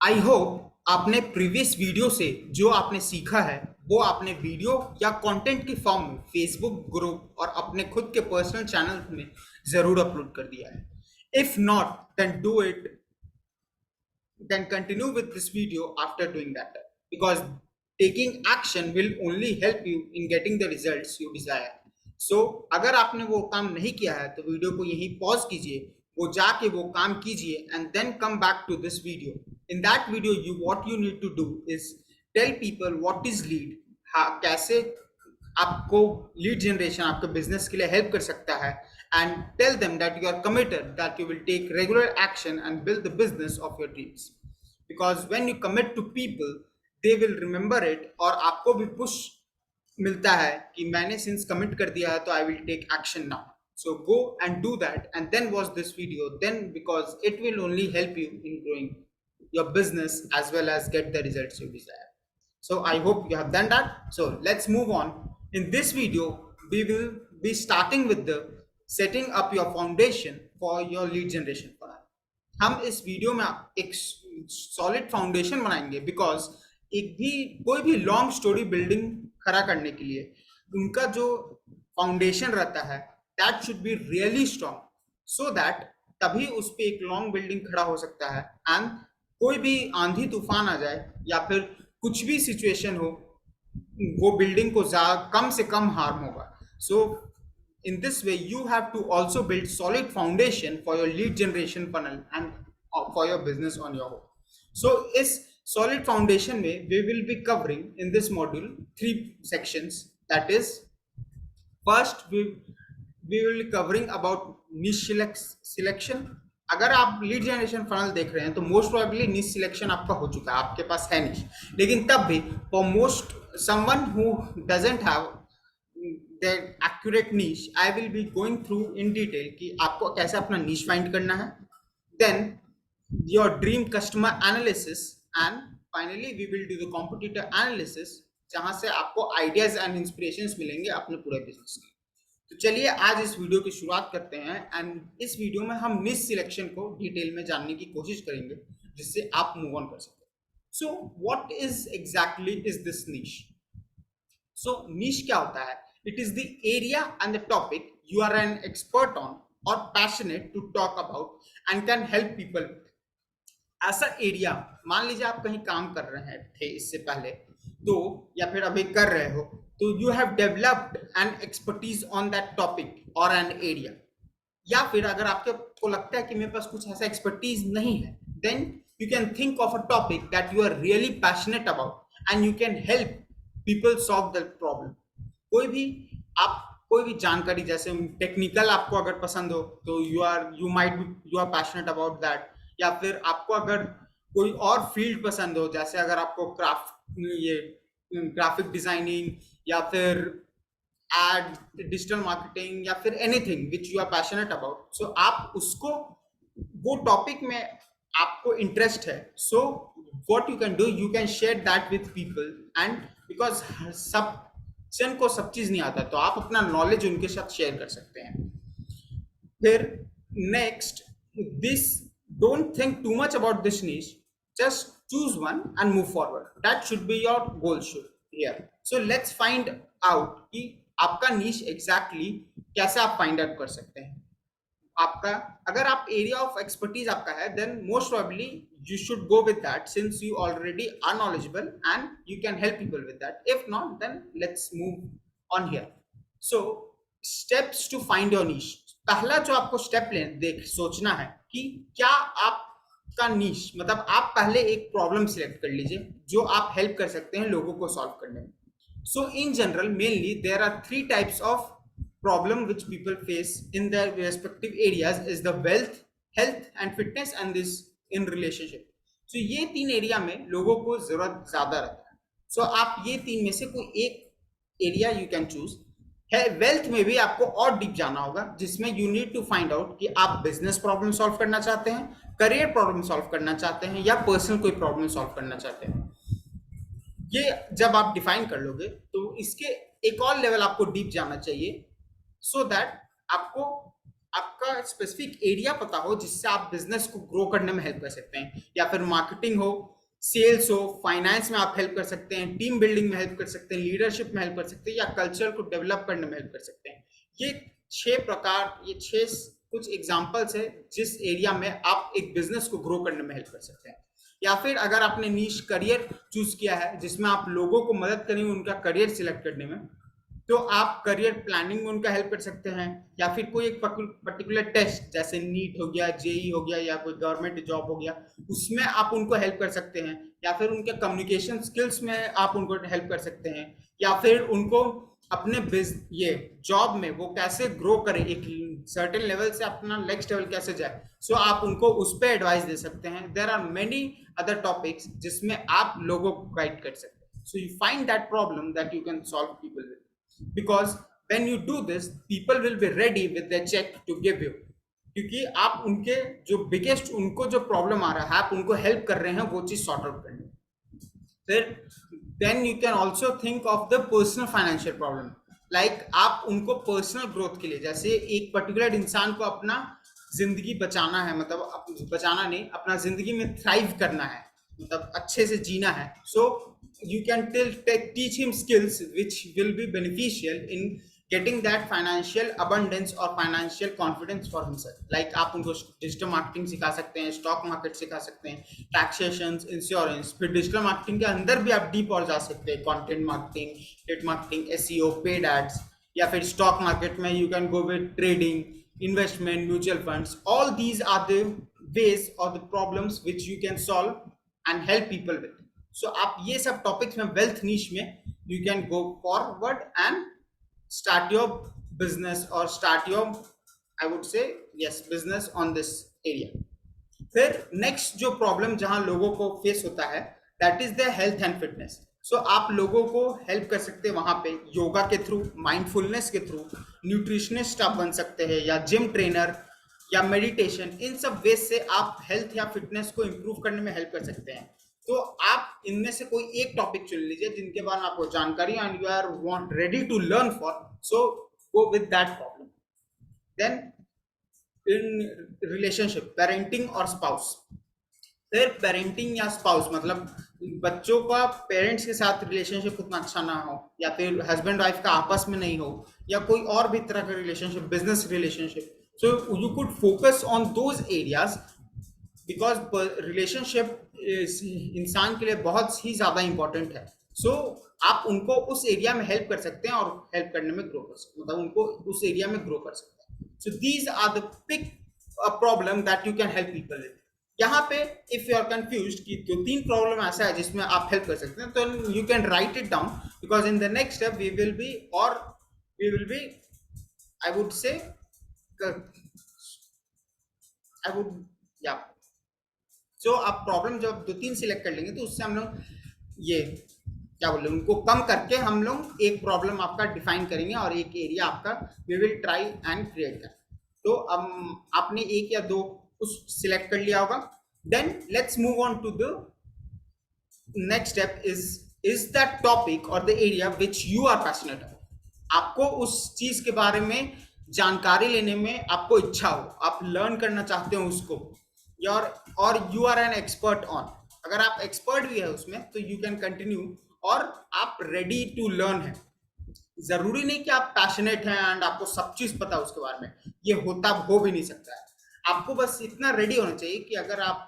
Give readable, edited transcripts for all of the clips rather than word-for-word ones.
I hope आपने previous video से जो आपने सीखा है वो आपने वीडियो या कंटेंट के फॉर्म में फेसबुक ग्रुप और अपने खुद के पर्सनल चैनल में जरूर अपलोड कर दिया है। If not then do it, then continue with this video after doing that, because taking action will only help you in getting the results you desire. So अगर आपने वो काम नहीं किया है तो वीडियो को यहीं पॉज कीजिए, वो जाके वो काम कीजिए and then come back to this video. In that video you what you need to do is tell people what is lead, कैसे आपको लीड जनरेशन आपके बिजनेस के लिए हेल्प कर सकता है, and tell them that you are committed that you will take regular action and build the business of your dreams. Because when you commit to people they will remember it, और आपको भी push मिलता है कि मैंने since commit कर दिया है तो I will take action now. So go and do that and then watch this video, then because it will only help you in growing your business as well as get the results you desire. So I hope you have done that. So let's move on. In this video we will be starting with the setting up your foundation for your lead generation funnel. हम इस video में एक solid foundation बनाएंगे, because एक भी कोई भी long story building खड़ा करने के लिए उनका जो फाउंडेशन रहता है that should be really strong, so that तभी उस पर एक लॉन्ग बिल्डिंग खड़ा हो सकता है. एंड कोई भी आंधी तूफान आ जाए या फिर कुछ भी सिचुएशन हो, वो बिल्डिंग को कम से कम हार्म होगा. सो in this way you have to also build solid foundation for your lead generation funnel and for your business on your own. So is solid foundation mein we will be covering in this module three sections. That is, first we will be covering about niche selection. अगर आप lead generation funnel देख रहे हैं तो most probably निश selection आपका हो चुका है, आपके पास है निश, लेकिन तब भी for most someone who doesn't have that accurate niche, I will be going through in detail कि आपको कैसे अपना niche find करना है, then your dream customer analysis, and finally we will do the competitor analysis, जहां से आपको ideas and inspirations मिलेंगे अपने पूरे business के. तो चलिए आज इस वीडियो की शुरुआत करते हैं, एंड इस वीडियो में हम niche selection को डिटेल में जानने की कोशिश करेंगे जिससे आप मूव ऑन कर सकें. So what is exactly is this niche? So niche क्या होता है? It is the area and the topic you are an expert on or passionate to talk about and can help people with. ऐसा area, मान लीजिए आप कहीं काम कर रहे हैं थे इससे पहले तो, या फिर अभी कर रहे हो, तो you have developed an expertise on that topic और एन एरिया. या फिर अगर आपके को लगता है कि मेरे पास कुछ ऐसा एक्सपर्टीज नहीं है, then you can think of a topic that you are really passionate about and you can help people solve that problem. कोई भी आप कोई भी जानकारी, जैसे टेक्निकल आपको अगर पसंद हो तो you might be you are passionate about that. या फिर आपको अगर कोई और फील्ड पसंद हो, जैसे अगर आपको ये ग्राफिक डिजाइनिंग या फिर एड डिजिटल मार्केटिंग या फिर anything which you are passionate about, so आप उसको वो टॉपिक में आपको इंटरेस्ट है, so what you can do, you can share that with people. And because जन को सब चीज नहीं आता, तो आप अपना नॉलेज उनके साथ शेयर कर सकते हैं. फिर next, this don't think too much about this niche, just choose one and move forward. That should be your goal should hear. So let's find out कि आपका नीश एग्जैक्टली कैसे आप फाइंड आउट कर सकते हैं. आपका अगर आप एरिया ऑफ एक्सपर्टीज आपका है, then most probably you should go with that since you already are knowledgeable and you can help people with that. If not, then let's move on here. So steps to find your niche. पहला जो आपको step देख सोचना है कि क्या आपका niche, मतलब आप पहले एक प्रॉब्लम सिलेक्ट कर लीजिए जो आप हेल्प कर सकते हैं लोगों को सॉल्व करने में. So in general, mainly there are three types of problem which people face in their respective areas is the wealth, health and fitness, and this in relationship. So ये तीन एरिया में लोगों को जरूरत ज्यादा रहता है. So आप ये तीन में से कोई एक एरिया यू कैन चूज है. वेल्थ में भी आपको और डीप जाना होगा, जिसमें you need to find out कि आप बिजनेस प्रॉब्लम सॉल्व करना चाहते हैं, करियर प्रॉब्लम सॉल्व करना चाहते हैं, या पर्सनल कोई प्रॉब्लम सॉल्व करना चाहते हैं. ये जब आप डिफाइन कर लोगे तो इसके एक और लेवल आपको डीप जाना चाहिए, सो दैट आपको आपका स्पेसिफिक एरिया पता हो जिससे आप बिजनेस को ग्रो करने में हेल्प कर सकते हैं, या फिर मार्केटिंग हो, सेल्स हो, फाइनेंस में आप हेल्प कर सकते हैं, टीम बिल्डिंग में हेल्प कर सकते हैं, लीडरशिप में हेल्प कर सकते हैं, या कल्चर को डेवलप करने में हेल्प कर सकते हैं। ये 6 प्रकार, ये 6 कुछ एग्जांपल्स है जिस एरिया में आप एक बिजनेस को ग्रो करने में हेल्प कर सकते हैं। या फिर अगर आपने नीश करियर चूज किया है जिसमें आप लोगों को मदद करेंगे उनका करियर सिलेक्ट करने में, तो आप करियर प्लानिंग में उनका हेल्प कर सकते हैं, या फिर कोई एक पर्टिकुलर टेस्ट जैसे नीट हो गया, जेई हो गया, या कोई गवर्नमेंट जॉब हो गया, उसमें आप उनको हेल्प कर सकते हैं, या फिर उनके कम्युनिकेशन स्किल्स में आप उनको हेल्प कर सकते हैं, या फिर उनको अपने ये जॉब में वो कैसे ग्रो करे, एक सर्टेन लेवल से अपना नेक्स्ट लेवल कैसे जाए, सो आप उनको उस पर एडवाइस दे सकते हैं। There are many other topics जिसमें आप लोगों को गाइड कर सकते हैं। So you find that problem that you can solve people with, because when you do this people will be ready with their check to give you, क्योंकि आप उनके जो बिगेस्ट उनको जो प्रॉब्लम आ रहा है आप उनको हेल्प कर रहे हैं वो चीज सॉर्ट आउट करने। फिर then you can also think of the personal financial problem, like आप उनको पर्सनल ग्रोथ के लिए, जैसे एक पर्टिकुलर इंसान को अपना जिंदगी बचाना है, मतलब बचाना नहीं, अपना जिंदगी में थ्राइव करना है, मतलब अच्छे से जीना है, सो you can teach him skills which will be beneficial in getting that financial abundance or financial confidence for himself। like आप उनको डिजिटल मार्केटिंग सिखा सकते हैं, स्टॉक मार्केट सिखा सकते हैं, टैक्सेशन, इंश्योरेंस। फिर डिजिटल मार्केटिंग के अंदर भी आप डीप और जा सकते हैं, content marketing, net marketing, SEO, paid ads, या फिर स्टॉक मार्केट में you can go with trading, investment, mutual funds. All these are the ways और the problems which you can solve and help people with. So आप ये सब topics में wealth niche में you can go forward and start your business, और start your, I would say yes, business on this area. फिर next जो problem जहां लोगों को फेस होता है that is the health and fitness. So आप लोगों को हेल्प कर सकते हैं वहां पे योगा के थ्रू, माइंडफुलनेस के थ्रू, न्यूट्रिशनिस्ट आप बन सकते हैं, या जिम ट्रेनर, या मेडिटेशन। इन सब वेज से आप हेल्थ या फिटनेस को इंप्रूव करने में हेल्प कर सकते हैं। तो आप इनमें से कोई एक टॉपिक चुन लीजिए जिनके बारे में आपको जानकारी and you are want ready to learn for, so go with that problem. Then in relationship, parenting और स्पाउस। फिर पेरेंटिंग या स्पाउस मतलब बच्चों का पेरेंट्स के साथ रिलेशनशिप उतना अच्छा ना हो, या फिर हस्बैंड वाइफ का आपस में नहीं हो, या कोई और भी तरह का relationship, business relationship. So you could focus on those areas, because relationship इंसान के लिए बहुत ही ज्यादा इंपॉर्टेंट है। सो आप उनको उस एरिया में हेल्प कर सकते हैं और हेल्प करने में ग्रो कर सकते हैं, मतलब उनको उस एरिया में ग्रो कर सकते हैं। So these are the big problem that you can help people with. यहाँ पे इफ यू आर कंफ्यूज्ड कि 2-3 प्रॉब्लम ऐसा है जिसमें आप हेल्प कर सकते हैं, तो you can write it down, because in the next step we will be I would say I would या सो आप प्रॉब्लम जब 2-3 सिलेक्ट कर लेंगे तो उससे हम लोग ये क्या बोले उनको कम करके हम लोग एक प्रॉब्लम आपका डिफाइन करेंगे और एक एरिया आपका we will try and create कर। तो अब आपने एक या दो उस सिलेक्ट कर लिया होगा। Then let's move on to the next step, is that topic और the area which you are passionate about. आपको उस चीज के बारे में जानकारी लेने में आपको इच्छा हो, आप लर्न करना चाहते हो उसको, और you are an expert on. अगर आप एक्सपर्ट भी है उसमें तो यू कैन कंटिन्यू, और आप रेडी टू लर्न है। जरूरी नहीं कि आप पैशनेट हैं एंड आपको सब चीज पता है उसके बारे में, ये होता हो भी नहीं सकता है। आपको बस इतना रेडी होना चाहिए कि अगर आप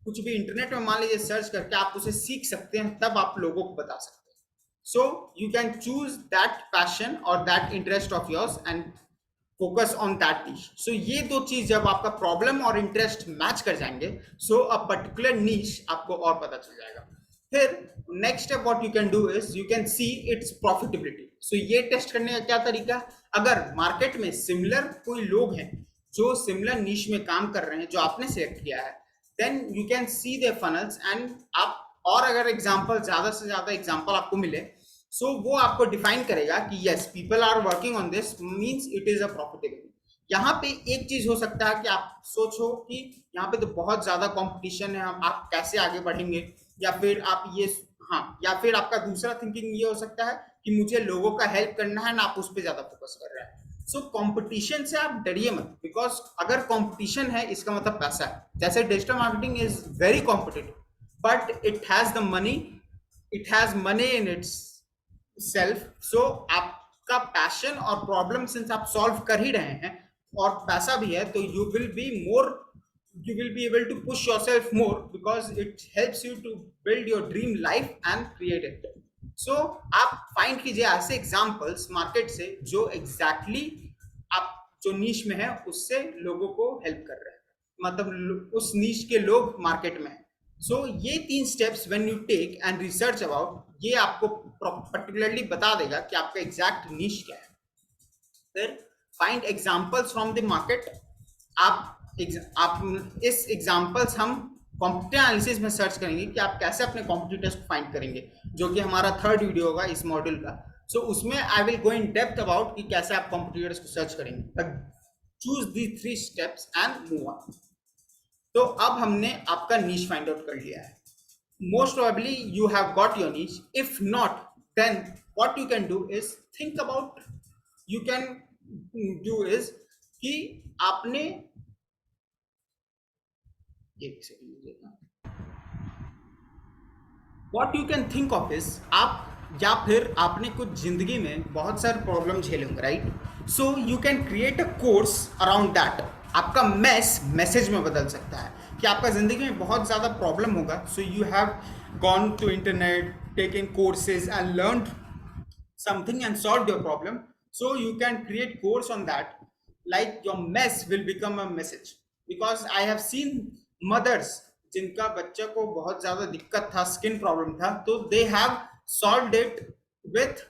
कुछ भी इंटरनेट में मान लीजिए सर्च करके आप उसे सीख सकते हैं, तब आप लोगों को बता सकते हैं। So you can choose that passion और that interest of yours and focus on that niche. So ये दो चीज जब आपका प्रॉब्लम और इंटरेस्ट मैच कर जाएंगे, सो अ पर्टिकुलर नीश आपको और पता चल जाएगा। फिर next step what you can do is you can see its profitability. So ये टेस्ट करने का क्या तरीका, अगर मार्केट में सिमिलर कोई लोग हैं जो सिमिलर नीश में काम कर रहे हैं जो आपने सिलेक्ट किया है, then you can see their funnels and आप, और अगर एग्जांपल ज्यादा से ज्यादा एग्जांपल आपको मिले, सो वो आपको डिफाइन करेगा कि yes people are working on this means it is a profitable. यहाँ पे एक चीज हो सकता है कि आप सोचो कि यहाँ पे तो बहुत ज्यादा कंपटीशन है, आप कैसे आगे बढ़ेंगे, या फिर आप ये, हाँ, या फिर आपका दूसरा थिंकिंग ये हो सकता है कि मुझे लोगों का हेल्प करना है ना, आप उस पर ज्यादा फोकस कर रहे हैं। सो कंपटीशन से आप डरिए मत, बिकॉज अगर कंपटीशन है इसका मतलब पैसा है. जैसे digital marketing is very competitive, but it has the money, it has money in its self. So आपका पैशन और प्रॉब्लम सिंस आप सॉल्व कर ही रहे हैं और पैसा भी है, तो you will be more, you will be able to push yourself more because it helps you to build your dream life and create it. So आप फाइंड कीजिए ऐसे एग्जांपल्स मार्केट से जो एग्जैक्टली आप जो नीश में है उससे लोगों को हेल्प कर रहे हैं, मतलब उस नीश के लोग मार्केट में हैं. सो ये 3 steps when you take and research about, ये आपको पर्टिकुलरली बता देगा कि आपका एग्जैक्ट नीश क्या है. फिर find examples from the market. आप इस एग्जांपल्स हम कॉम्पिटिटिव एनालिसिस में सर्च करेंगे कि आप कैसे अपने कॉम्पिटिटर्स को फाइंड करेंगे, जो कि हमारा 3rd वीडियो होगा इस मॉड्यूल का. सो उसमें I will go in depth about कि कैसे आप कॉम्पिटिटर्स को सर्च करेंगे. But choose the 3 steps and move on. तो अब हमने आपका नीश फाइंड आउट कर लिया है. Most probably you have got your niche. If not, then what you can do is think about, you can do is कि आपने what you can think of is, आप या फिर आपने कुछ जिंदगी में बहुत सारे प्रॉब्लम झेले होंगे, right. So you can create a course around that. आपका मैसेज में बदल सकता है कि आपका जिंदगी में बहुत ज़्यादा प्रॉब्लम होगा. So you have gone to internet, taken courses and learn something and solved your problem. So you can create course on that, like your mess will become a message. Because I have seen mothers जिनका बच्चे को बहुत ज्यादा दिक्कत था, skin problem था, तो they have solved it with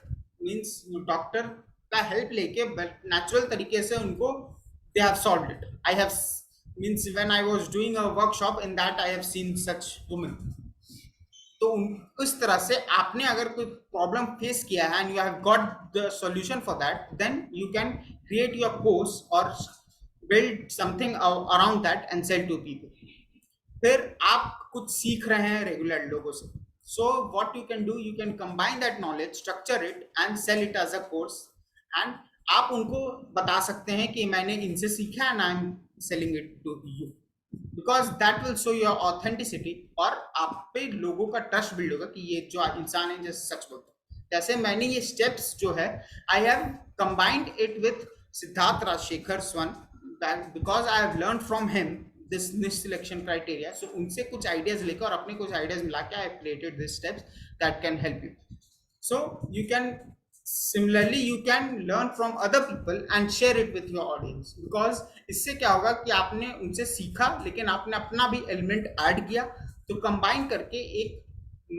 means doctor का हेल्प लेके नेचुरल तरीके से उनको they have solved it. I have means when I was doing a workshop in that I have seen such women. तो उस तरह से आपने अगर कोई प्रॉब्लम फेस किया है and you have got the solution for that, then you can create your course और build something around that and sell to people. फिर आप कुछ सीख रहे हैं रेगुलर लोगों से. So what you can do, you can combine that knowledge, structure it and sell it as a course. And आप उनको बता सकते हैं कि मैंने इनसे सीखा and I am selling it to you, because that will show your authenticity. और आप पे लोगों का ट्रस्ट बिल्ड होगा कि ये जो इंसान है जैसे सच बोलता है. जैसे मैंने ये स्टेप्स जो है I have combined it with Siddharth Rajshekhar Swarn, because I have learn from him this niche selection criteria. So उनसे कुछ आइडियाज लेकर और अपने कुछ आइडियाज मिला के I have created these steps that can help you. So you can similarly you can learn from other people and share it with your audience, because इससे क्या होगा कि आपने उनसे सीखा लेकिन आपने अपना भी एलिमेंट ऐड किया, तो कंबाइन करके एक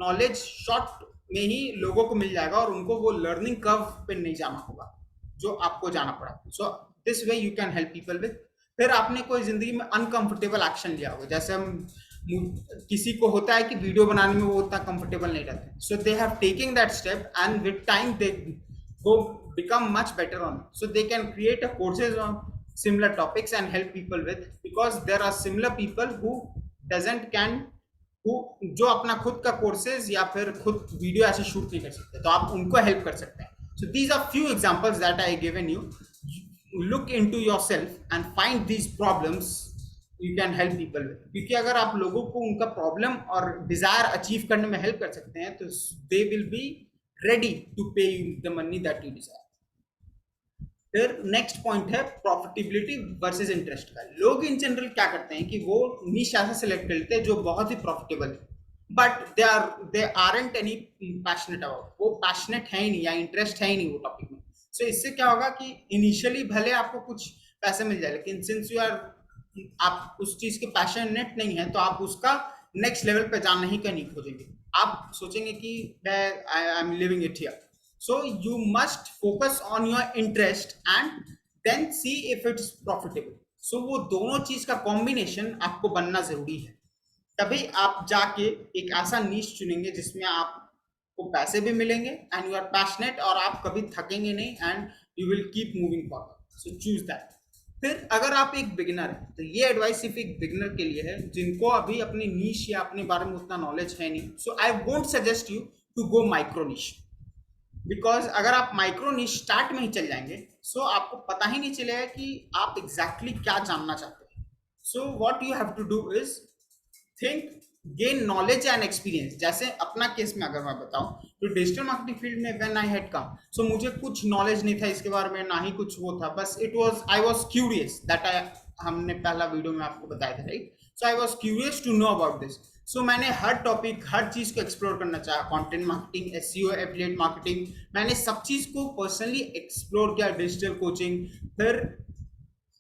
नॉलेज शॉर्ट में ही लोगों को मिल जाएगा और उनको वो लर्निंग कर्व पे नहीं जाना होगा जो आपको जाना पड़ा. So this way you can help people with. फिर आपने कोई जिंदगी में अनकंफर्टेबल एक्शन लिया होगा, जैसे हम किसी को होता है कि वीडियो बनाने में वो उतना कंफर्टेबल नहीं रहते. So they have taking that step and with time they go become much better on it. So they can create a courses on similar topics and help people with, because there are similar people who doesn't can who जो अपना खुद का courses या फिर खुद video ऐसे shoot नहीं कर सकते, तो आप उनको हेल्प कर सकते हैं. So these are few examples that I given you. Look into yourself and find these problems you can help people with. क्योंकि अगर आप लोगों को उनका प्रॉब्लम और डिजायर अचीव करने में हेल्प कर सकते हैं, तो they will be ready to pay you the money that you desire. फिर नेक्स्ट पॉइंट है प्रॉफिटेबिलिटी वर्सेस इंटरेस्ट का. लोग इन जनरल क्या करते हैं कि वो निश ऐसा सिलेक्ट कर लेते हैं जो बहुत ही प्रॉफिटेबल है, but they aren't any passionate about, वो पैशनेट है ही नहीं या इंटरेस्ट है ही नहीं वो टॉपिक में. सो इससे क्या होगा कि इनिशियली भले आपको कुछ पैसे मिल जाए, लेकिन सिंस यू आर आप उस चीज के पैशनेट नहीं है, तो आप उसका नेक्स्ट लेवल पे जाना ही कहीं खोजेंगे. आप सोचेंगे कि I am living it here. So you must focus on your interest and then see if it's profitable. So वो दोनों चीज का कॉम्बिनेशन आपको बनना जरूरी है, तभी आप जाके एक ऐसा नीश चुनेंगे जिसमें आपको पैसे भी मिलेंगे एंड यू आर पैशनेट और आप कभी थकेंगे नहीं and you will keep moving forward. So choose that. फिर अगर आप एक बिगिनर है, तो ये एडवाइस सिर्फ एक बिगिनर के लिए है जिनको अभी अपनी नीश या अपने बारे में उतना नॉलेज है नहीं. So I won't suggest you to go micro niche. Because अगर आप माइक्रो नीश स्टार्ट में ही चल जाएंगे सो आपको पता ही नहीं चलेगा कि आप एग्जैक्टली exactly क्या जानना चाहते हैं. So what you have to do is think, gain knowledge and experience. जैसे अपना केस में अगर मैं बताऊं तो डिजिटल मार्केटिंग फील्ड में when I had come, so मुझे कुछ नॉलेज नहीं था इसके बारे में, ना ही कुछ वो था. बस it was I was curious that I, हमने पहला वीडियो में आपको बताया था right. So I was curious to know about this. So मैंने हर टॉपिक हर चीज को एक्सप्लोर करना चाहा. Content marketing, SEO, affiliate marketing, मैंने सब चीज को पर्सनली एक्सप्लोर किया. डिजिटल कोचिंग, फिर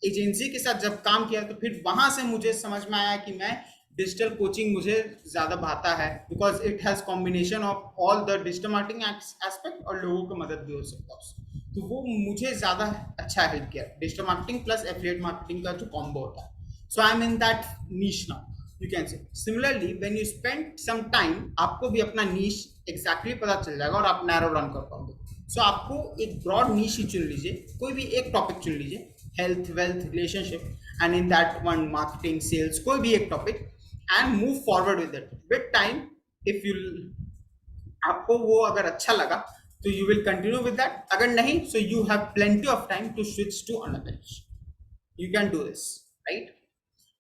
एजेंसी के साथ जब काम किया तो फिर वहां से मुझे समझ में आया कि मैं डिजिटल कोचिंग मुझे ज़्यादा भाता है. Because it has combination of all the digital marketing aspect और लोगों को मदद भी हो सकता है उससे. तो वो मुझे ज़्यादा अच्छा हेल्प किया. Digital marketing plus affiliate marketing का जो कॉम्बो होता है. So I am in that niche now, you can say. Similarly when you spend some time आपको भी अपना नीश एग्जैक्टली पता चल जाएगा और आप नैरो डाउन कर पाओगे. सो आपको एक ब्रॉड नीश ही चुन लीजिए, कोई भी एक टॉपिक चुन लीजिए. Health, wealth, relationship, and in that one marketing, sales, कोई भी एक topic, and move forward with it. With time if you, आपको वो अगर अच्छा लगा तो you will continue with that. अगर नहीं so you have plenty of time to switch to another. You can do this right.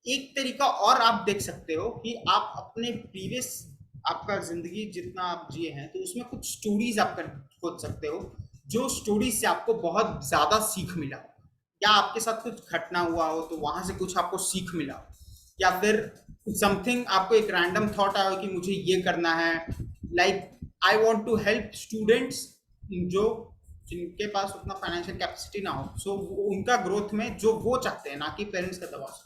एक तरीका और आप देख सकते हो कि आप अपने प्रीवियस, आपका जिंदगी जितना आप जिए हैं तो उसमें कुछ स्टोरीज आप खोज सकते हो, जो स्टोरीज से आपको बहुत ज्यादा सीख मिला हो, या आपके साथ कुछ घटना हुआ हो तो वहां से कुछ आपको सीख मिला हो, या फिर समथिंग आपको एक रैंडम थॉट आया हो कि मुझे ये करना है. Like I want to help students जो जिनके पास उतना फाइनेंशियल कैपेसिटी ना हो, सो उनका ग्रोथ में जो वो चाहते हैं, ना कि पेरेंट्स का दबाव.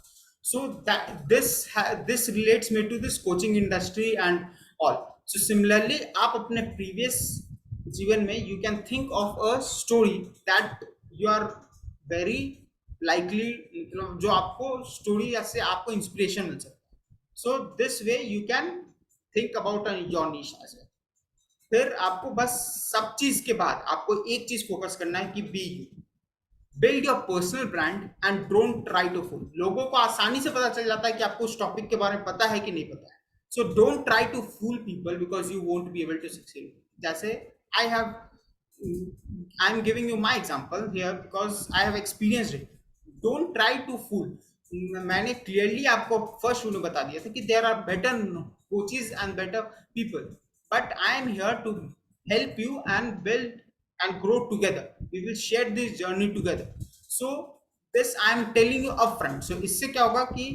So that this relates me to this coaching industry and all. So similarly आप अपने previous जीवन में you can think of a story that you are very likely, मतलब जो आपको story से आपको inspiration मिल सकता है. So this way you can think about your niche as well. फिर आपको बस सब चीज के बाद आपको एक चीज फोकस करना है कि be you. Build your personal brand and don't try to fool. लोगों को आसानी से पता चल जाता है कि आपको उस टॉपिक के बारे में पता है कि नहीं पता है. So don't try to fool people because you won't be able to succeed. जैसे I have, I am giving you my example here because I have experienced it. Don't try to fool. मैंने clearly आपको first video बता दिया था कि there are better coaches and better people, but I am here to help you and build and grow together. We will share this journey together. So this I am telling you upfront. So इससे क्या होगा कि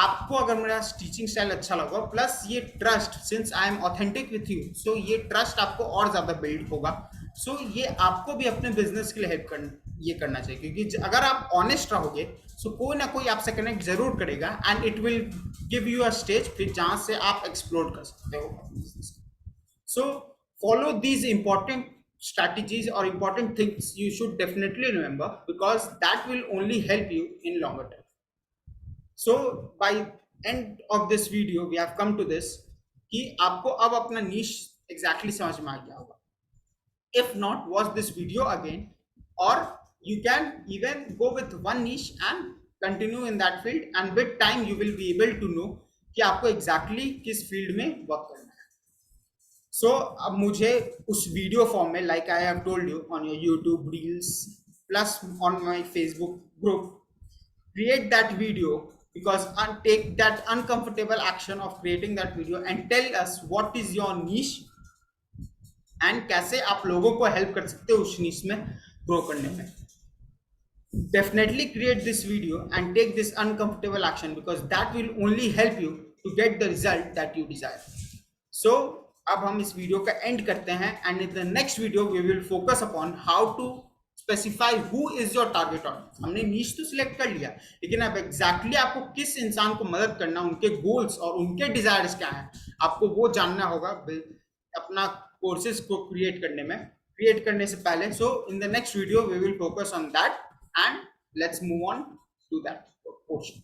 आपको अगर मेरा teaching style अच्छा लगा, plus ये trust, since I am authentic with you, so ये ट्रस्ट आपको और ज्यादा बिल्ड होगा. सो ये आपको भी अपने बिजनेस के लिए हेल्प ये करना चाहिए, क्योंकि अगर आप ऑनेस्ट रहोगे सो कोई ना कोई आपसे कनेक्ट जरूर करेगा and it will give you a stage फिर जहां से आप एक्सप्लोर कर सकते हो business. So follow these important strategies or important things you should definitely remember, because that will only help you in longer term. So by end of this video we have come to this कि आपको अब अपना niche exactly समझ में आ गया होगा. If not, watch this video again, or you can even go with one niche and continue in that field, and with time you will be able to know कि आपको exactly किस field में work करना है. सो अब मुझे उस video form में, like I have told you, on your YouTube reels plus on my Facebook group, create that video because take that uncomfortable action of creating that video and tell us what is your niche and कैसे आप लोगों को help कर सकते हो उस niche में grow करने में. Definitely create this video and take this uncomfortable action because that will only help you to get the result that you desire. So अब हम इस वीडियो का एंड करते हैं and in the next video we will focus upon how to specify who is your target audience. हमने niche तो select कर लिया, लेकिन अब एग्जैक्टली आपको किस इंसान को मदद करना, उनके गोल्स और उनके डिजायर्स क्या हैं, आपको वो जानना होगा अपना कोर्सेज को क्रिएट करने से पहले. So in the next video we will focus on that and let's move on to that portion.